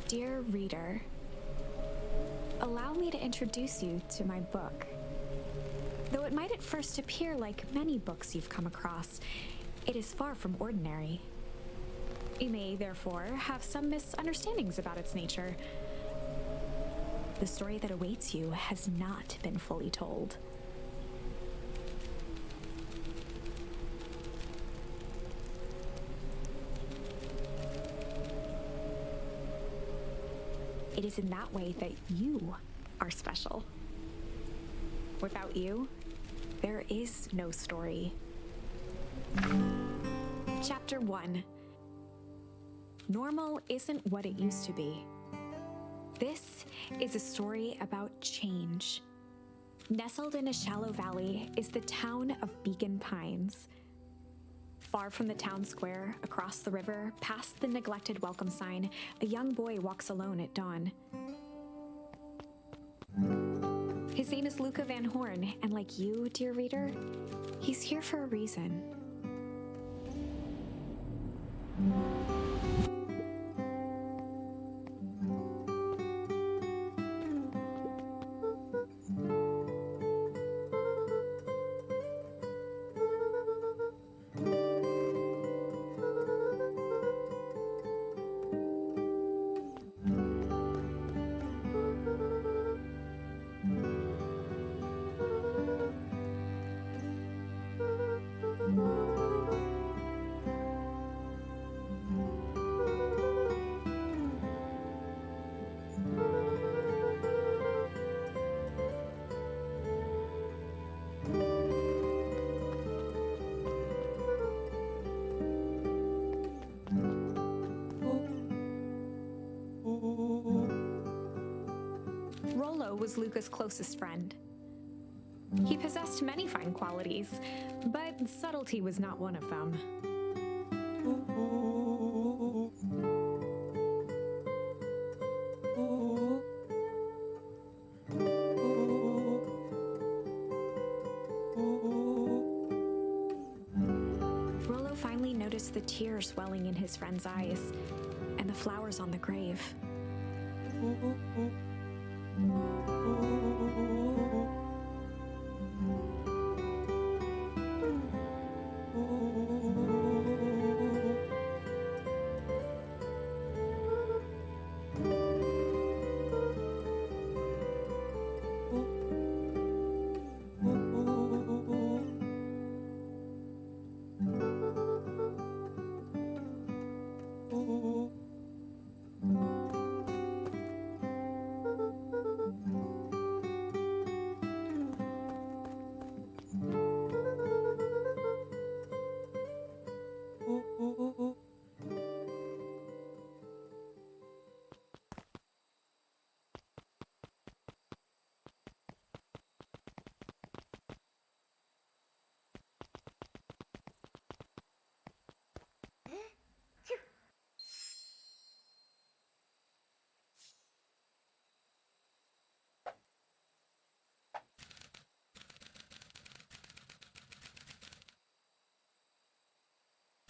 Dear reader, allow me to introduce you to my book. Though it might at first appear like many books you've come across, it is far from ordinary. You may, therefore, have some misunderstandings about its nature. The story that awaits you has not been fully told. It is in that way that you are special. Without you, there is no story. Chapter 1. Normal isn't what it used to be. This is a story about change. Nestled in a shallow valley is the town of Beacon Pines. Far from the town square, across the river, past the neglected welcome sign, a young boy walks alone at dawn. His name is Luca Van Horn, and like you, dear reader, he's here for a reason. Rollo was Luca's closest friend. He possessed many fine qualities, but subtlety was not one of them. Rollo finally noticed the tears welling in his friend's eyes and the flowers on the grave.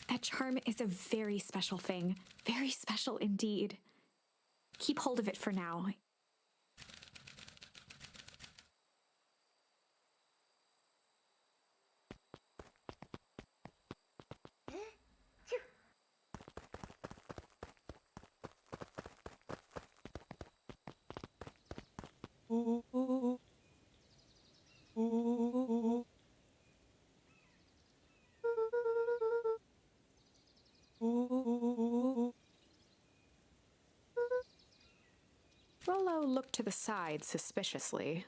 That charm is a very special thing, very special indeed. Keep hold of it for now. Rollo looked to the side suspiciously.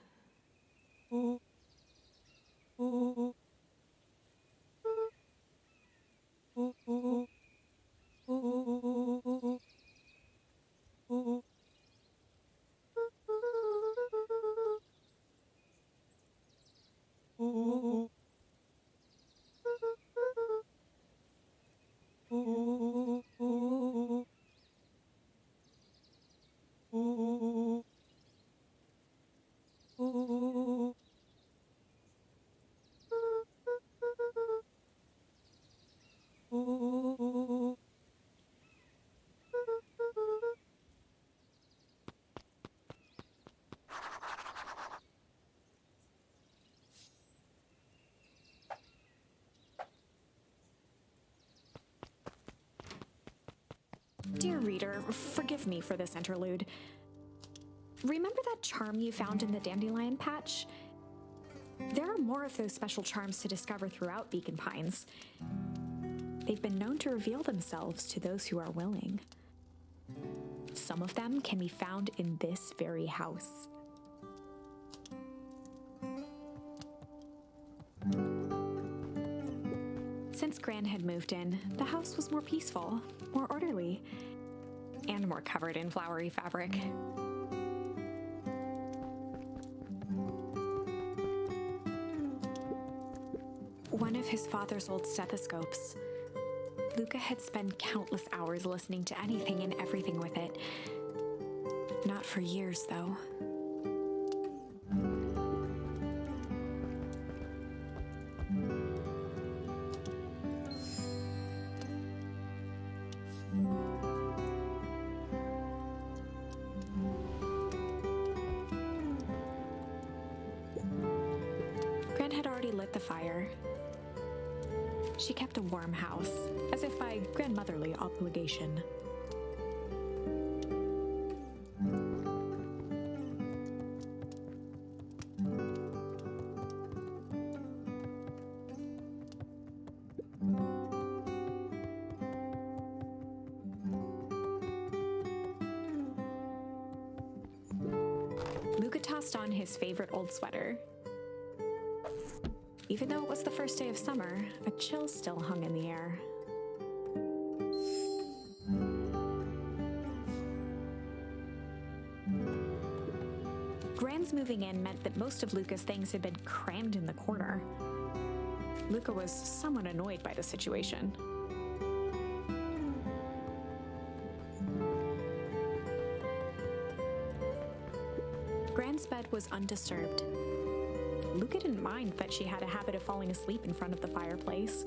Dear reader, forgive me for this interlude. Remember that charm you found in the dandelion patch? There are more of those special charms to discover throughout Beacon Pines. They've been known to reveal themselves to those who are willing. Some of them can be found in this very house. Since Gran had moved in, the house was more peaceful, more orderly, and more covered in flowery fabric. One of his father's old stethoscopes. Luca had spent countless hours listening to anything and everything with it. Not for years, though. Gran had already lit the fire. She kept a warm house, as if by grandmotherly obligation. Luca tossed on his favorite old sweater. Even though it was the first day of summer, a chill still hung in the air. Gran's moving in meant that most of Luca's things had been crammed in the corner. Luca was somewhat annoyed by the situation. Gran's bed was undisturbed. Luca didn't mind that she had a habit of falling asleep in front of the fireplace.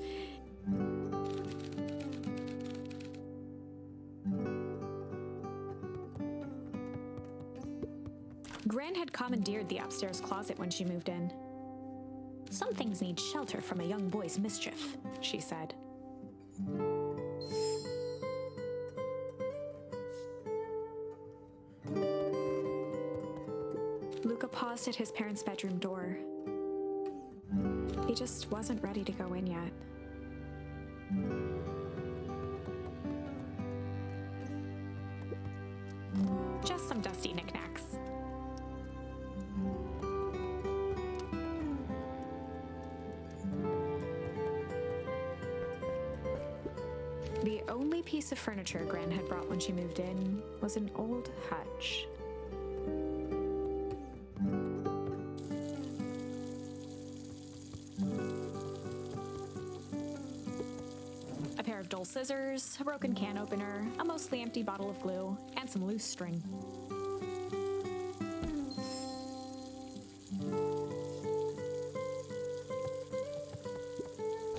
Gran had commandeered the upstairs closet when she moved in. "Some things need shelter from a young boy's mischief," she said. Luca paused at his parents' bedroom door. He just wasn't ready to go in yet. Just some dusty knickknacks. The only piece of furniture Gran had brought when she moved in was an old hutch. A pair of dull scissors, a broken can opener, a mostly empty bottle of glue, and some loose string.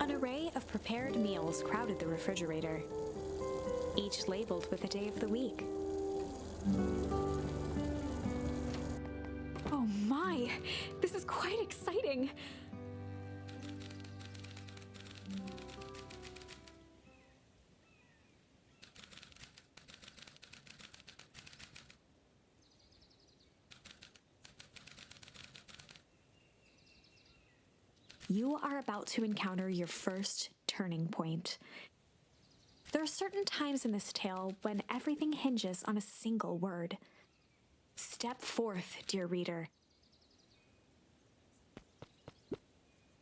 An array of prepared meals crowded the refrigerator, each labeled with a day of the week. Oh my, this is quite exciting. You are about to encounter your first turning point. There are certain times in this tale when everything hinges on a single word. Step forth, dear reader.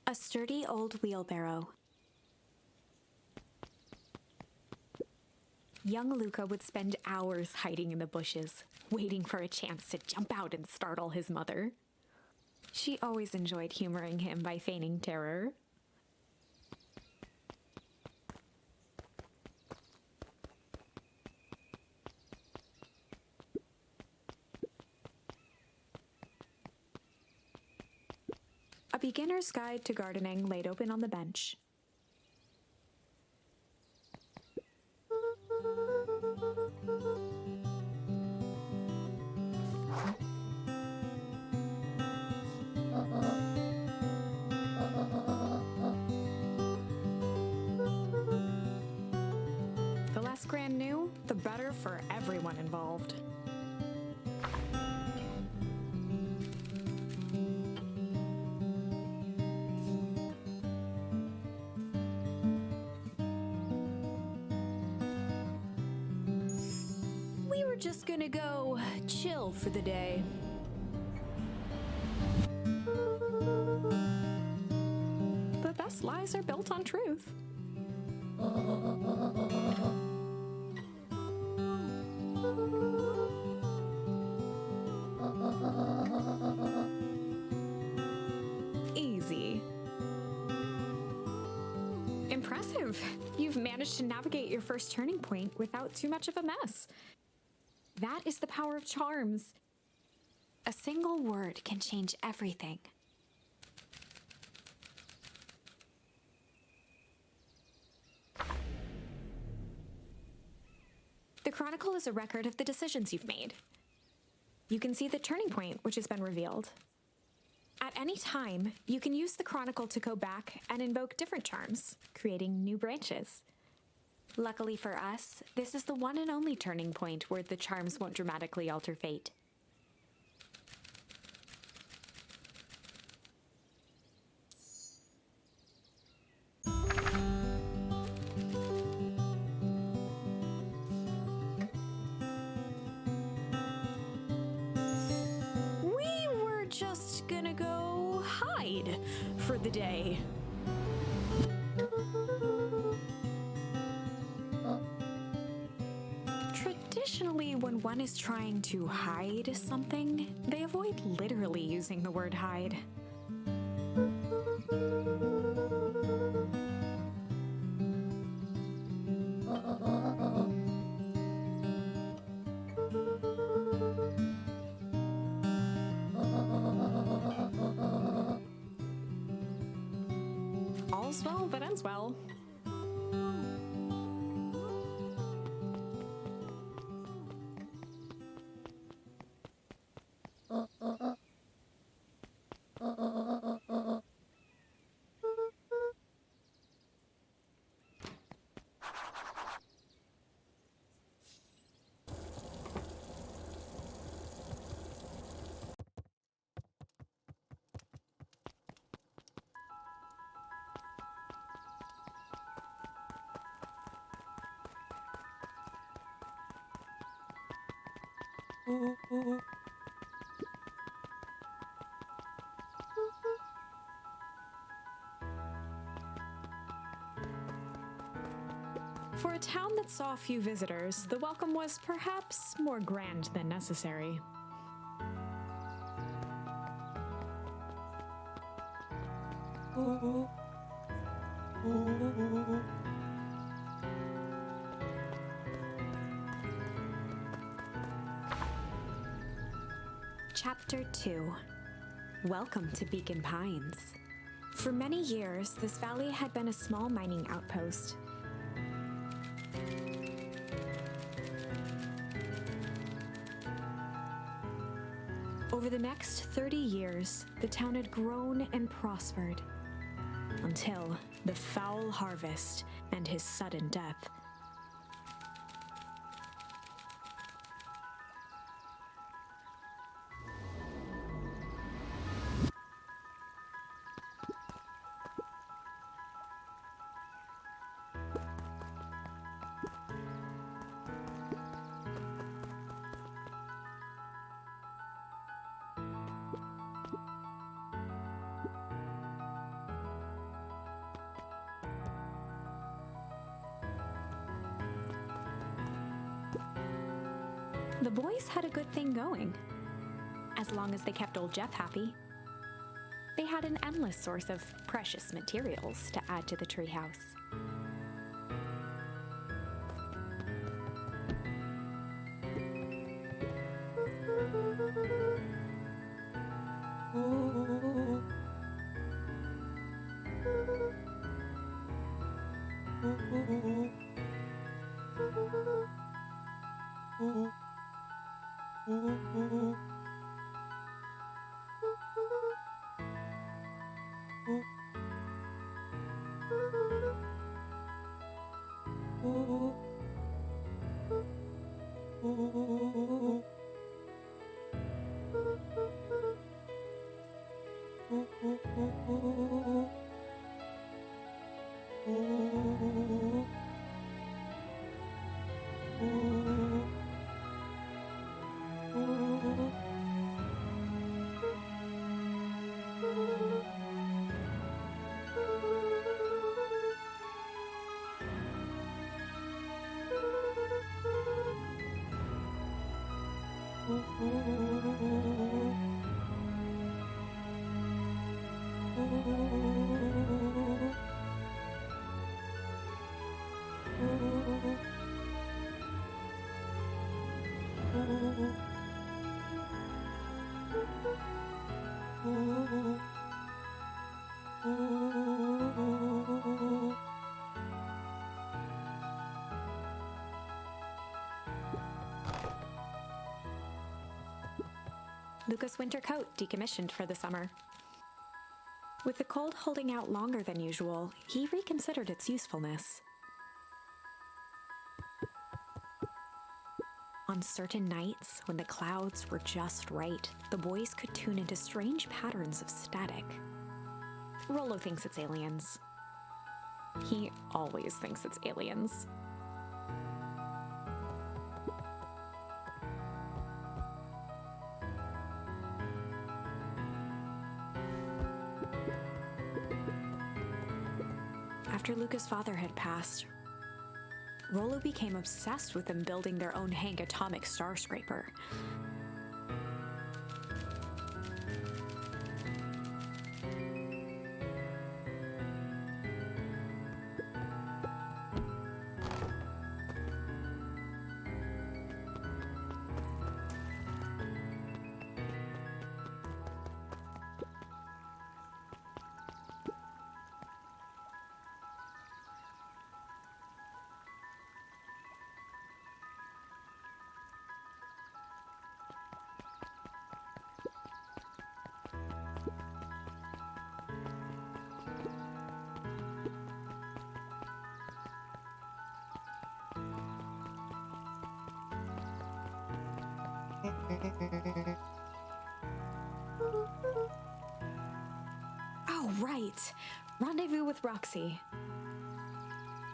A sturdy old wheelbarrow. Young Luca would spend hours hiding in the bushes, waiting for a chance to jump out and startle his mother. She always enjoyed humoring him by feigning terror. A beginner's guide to gardening laid open on the bench. brand new, the better for everyone involved. We were just gonna go chill for the day. The best lies are built on truth. Easy. Impressive. You've managed to navigate your first turning point without too much of a mess. That is the power of charms. A single word can change everything. The Chronicle is a record of the decisions you've made. You can see the turning point which has been revealed. At any time, you can use the Chronicle to go back and invoke different charms, creating new branches. Luckily for us, this is the one and only turning point where the charms won't dramatically alter fate. We were just gonna go hide for the day. Traditionally, when one is trying to hide something, they avoid literally using the word hide. All's well that ends well. For a town that saw few visitors, the welcome was perhaps more grand than necessary. Chapter 2. Welcome to Beacon Pines. For many years, this valley had been a small mining outpost. Over the next 30 years, the town had grown and prospered, until the foul harvest and his sudden death. The boys had a good thing going, as long as they kept old Jeff happy. They had an endless source of precious materials to add to the treehouse. Lucas' winter coat decommissioned for the summer. With the cold holding out longer than usual, he reconsidered its usefulness. On certain nights, when the clouds were just right, the boys could tune into strange patterns of static. Rollo thinks it's aliens. He always thinks it's aliens. After Lucas' father had passed, Rollo became obsessed with them building their own Hank atomic star scraper. Oh, right. Rendezvous with Roxy.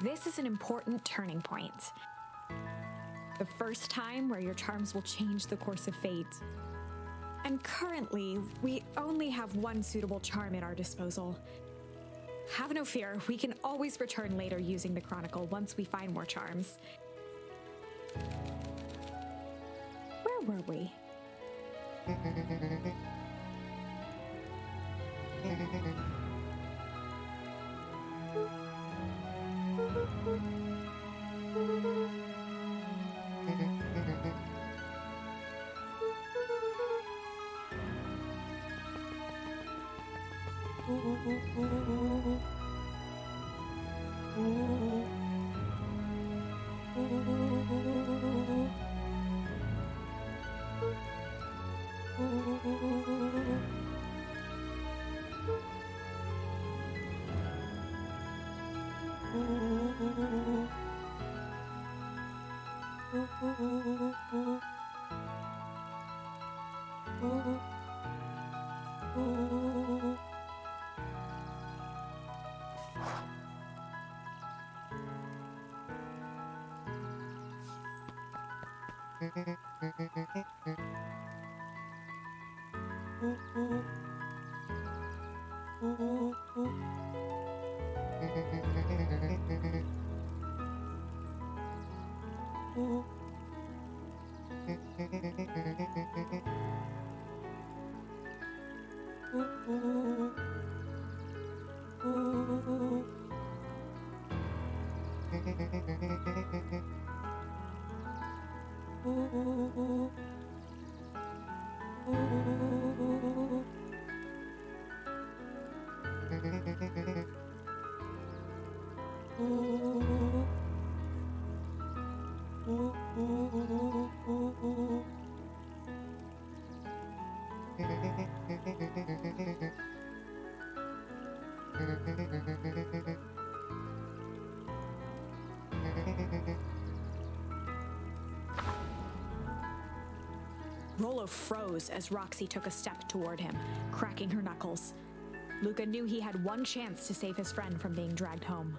This is an important turning point. The first time where your charms will change the course of fate. And currently, we only have one suitable charm at our disposal. Have no fear, we can always return later using the Chronicle once we find more charms. Where were we? Rollo froze as Roxy took a step toward him, cracking her knuckles. Luca knew he had one chance to save his friend from being dragged home.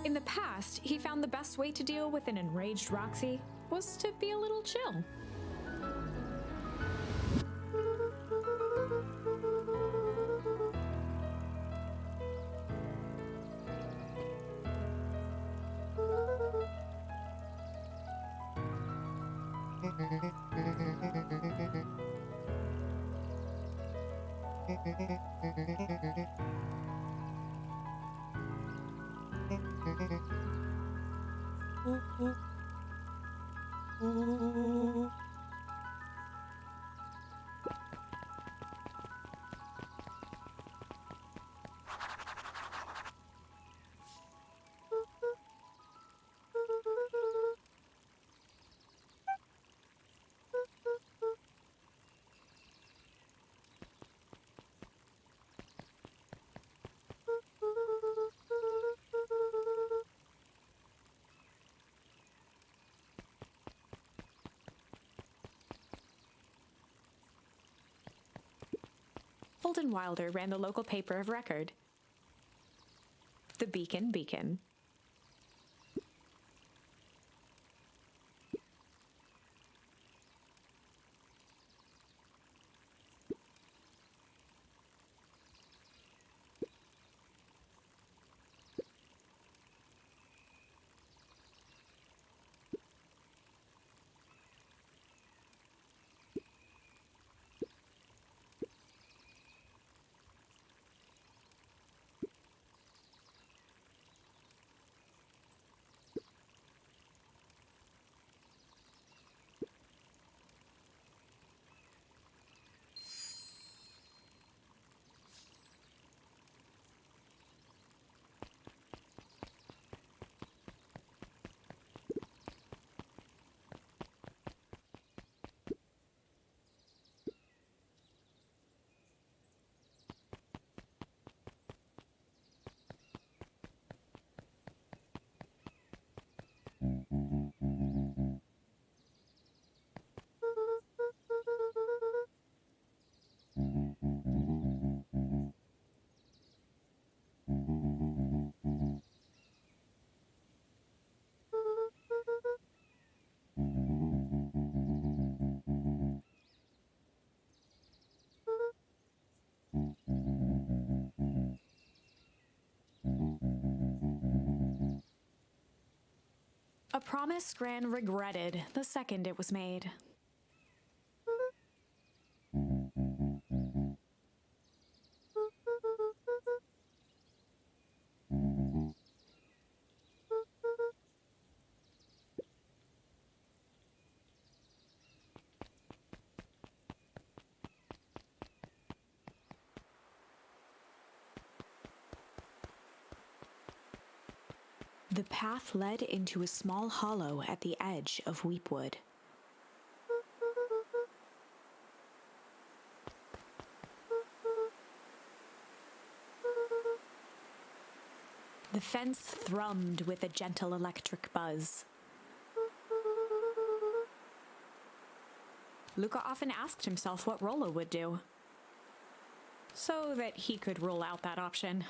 In the past, he found the best way to deal with an enraged Roxy was to be a little chill. Holden Wilder ran the local paper of record, the Beacon Beacon. A promise Gran regretted the second it was made. The path led into a small hollow at the edge of Weepwood. The fence thrummed with a gentle electric buzz. Luca often asked himself what Rollo would do, so that he could rule out that option.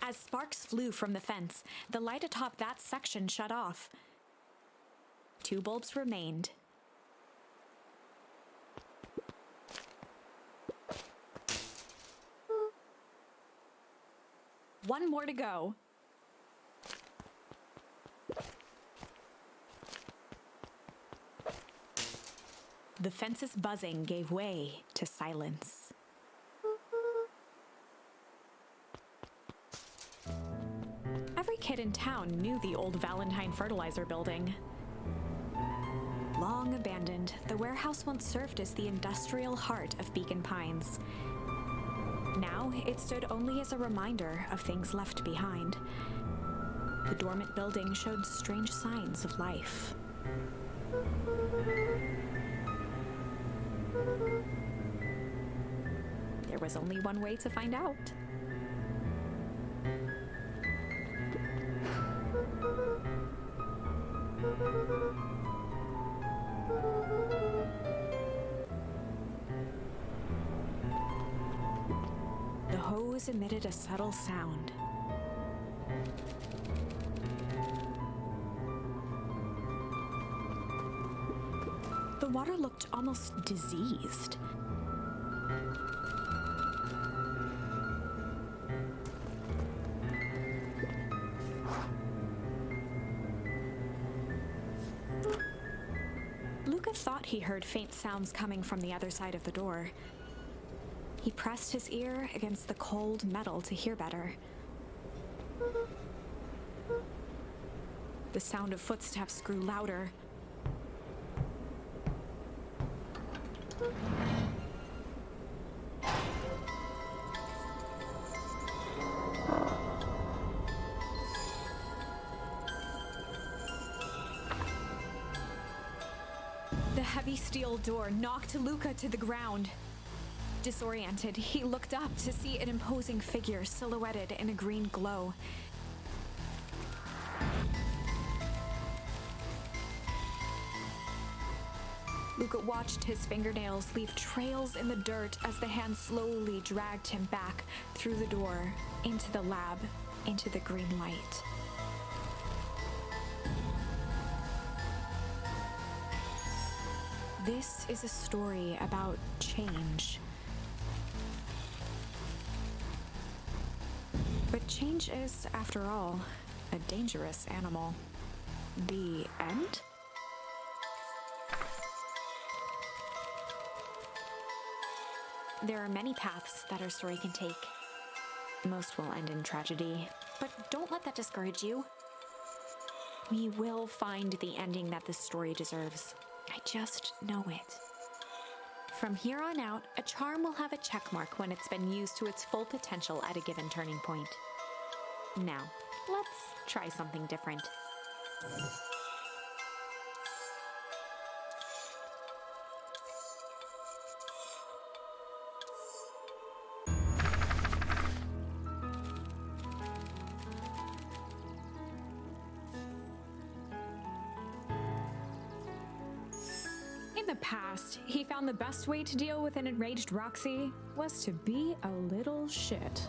As sparks flew from the fence, the light atop that section shut off. 2 bulbs remained. One more to go. The fence's buzzing gave way to silence. Every kid in town knew the old Valentine Fertilizer building. Long abandoned, the warehouse once served as the industrial heart of Beacon Pines. Now, it stood only as a reminder of things left behind. The dormant building showed strange signs of life. There was only one way to find out. The hose emitted a subtle sound. The water looked almost diseased. Luca thought he heard faint sounds coming from the other side of the door. He pressed his ear against the cold metal to hear better. The sound of footsteps grew louder. The heavy steel door knocked Luca to the ground. Disoriented, he looked up to see an imposing figure silhouetted in a green glow. Luca watched his fingernails leave trails in the dirt as the hand slowly dragged him back through the door, into the lab, into the green light. This is a story about change. But change is, after all, a dangerous animal. The end? There are many paths that our story can take. Most will end in tragedy, but don't let that discourage you. We will find the ending that this story deserves. I just know it. From here on out, a charm will have a check mark when it's been used to its full potential at a given turning point. Now, let's try something different. In the past, he found the best way to deal with an enraged Roxy was to be a little shit.